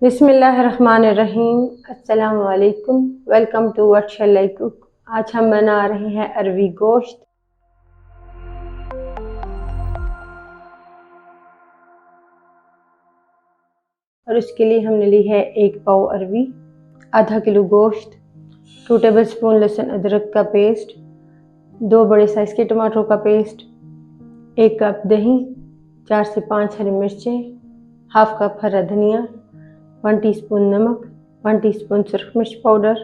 बिस्मिल्लाहिर्रहमानिर्रहीम। अस्सलाम वालेकुम। Welcome to what shall I cook. आज हम बना रहे हैं अरवी गोश्त। और उसके लिए हमने ली है 1 पाव अरवी, आधा किलो गोश्त, 2 टेबलस्पून लहसुन अदरक का पेस्ट, 2 बड़े साइज़ के टमाटरों का पेस्ट, 1 कप दही, 4 से 5 हरी मिर्चें, हाफ कप हरा धनिया, 1 टीस्पून नमक, 1 टीस्पून सुरख मिर्च पाउडर,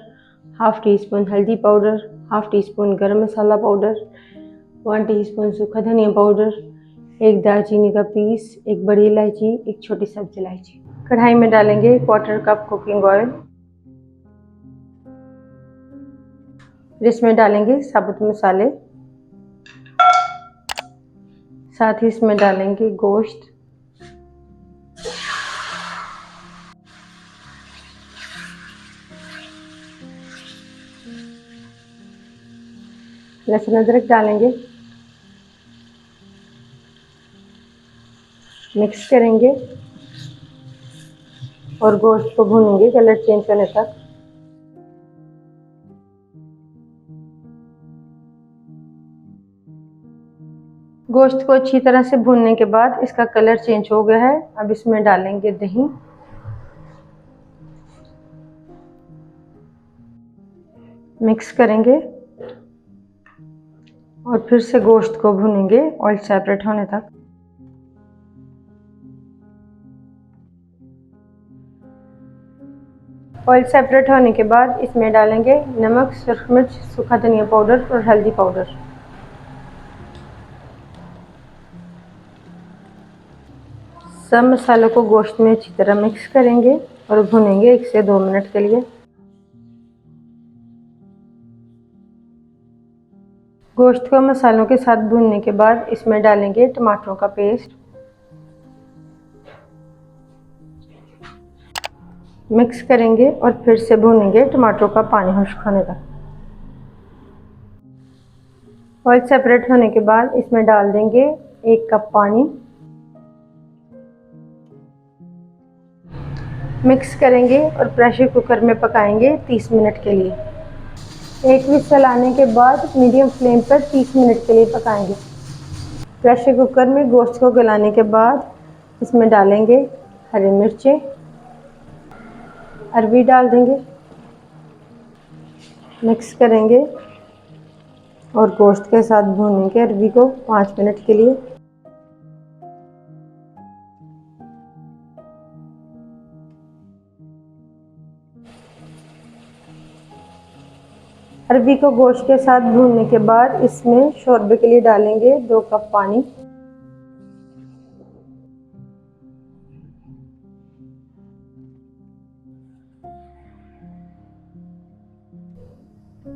हाफ टीस्पून हल्दी पाउडर, हाफ टीस्पून गरम मसाला पाउडर, 1 टीस्पून सूखा धनिया पाउडर, 1 दालचीनी का पीस, 1 बड़ी इलायची, 1 छोटी सब्ज इलायची। कढ़ाई में डालेंगे 1/4 कप कुकिंग ऑयल। फिर इसमें डालेंगे साबुत मसाले, साथ ही इसमें डालेंगे गोश्त, लहसुन अदरक डालेंगे, मिक्स करेंगे और गोश्त को भूनेंगे कलर चेंज होने तक। गोश्त को अच्छी तरह से भूनने के बाद इसका कलर चेंज हो गया है। अब इसमें डालेंगे दही, मिक्स करेंगे और फिर से गोश्त को भूनेंगे ऑयल सेपरेट होने तक। ऑयल सेपरेट होने के बाद इसमें डालेंगे नमक, सुरख मिर्च, सूखा धनिया पाउडर और हल्दी पाउडर। सब मसालों को गोश्त में अच्छी तरह मिक्स करेंगे और भूनेंगे 1 से 2 मिनट के लिए। गोश्त को मसालों के साथ भूनने के बाद इसमें डालेंगे टमाटरों का पेस्ट, मिक्स करेंगे और फिर से भूनेंगे टमाटरों का पानी खुश्क होने तक। ऑयल सेपरेट होने के बाद इसमें डाल देंगे 1 कप पानी, मिक्स करेंगे और प्रेशर कुकर में पकाएंगे 30 मिनट के लिए। 1 विसल आने के बाद मीडियम फ्लेम पर 30 मिनट के लिए पकाएंगे। प्रेशर कुकर में गोश्त को गलाने के बाद इसमें डालेंगे हरी मिर्चें, अरवी डाल देंगे, मिक्स करेंगे और गोश्त के साथ भूनेंगे अरवी को 5 मिनट के लिए। अरवी को गोश्त के साथ भूनने के बाद इसमें शोरबे के लिए डालेंगे 2 कप पानी,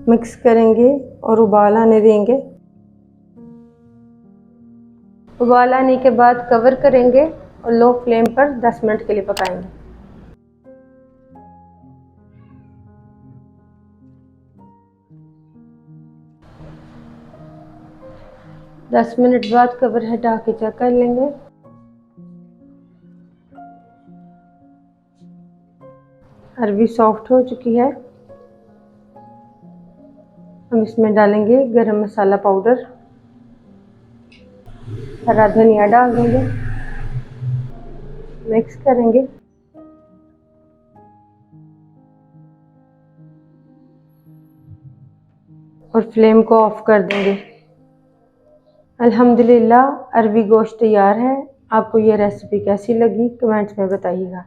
मिक्स करेंगे और उबाल आने देंगे। उबाल आने के बाद कवर करेंगे और लो फ्लेम पर 10 मिनट के लिए पकाएंगे। 10 मिनट बाद कवर हटा के चेक कर लेंगे। अरवी सॉफ्ट हो चुकी है। हम इसमें डालेंगे गरम मसाला पाउडर, हरा धनिया डाल देंगे, मिक्स करेंगे और फ्लेम को ऑफ कर देंगे। अल्हम्दुलिल्लाह अरवी गोश्त तैयार है। आपको ये रेसिपी कैसी लगी कमेंट्स में बताइएगा।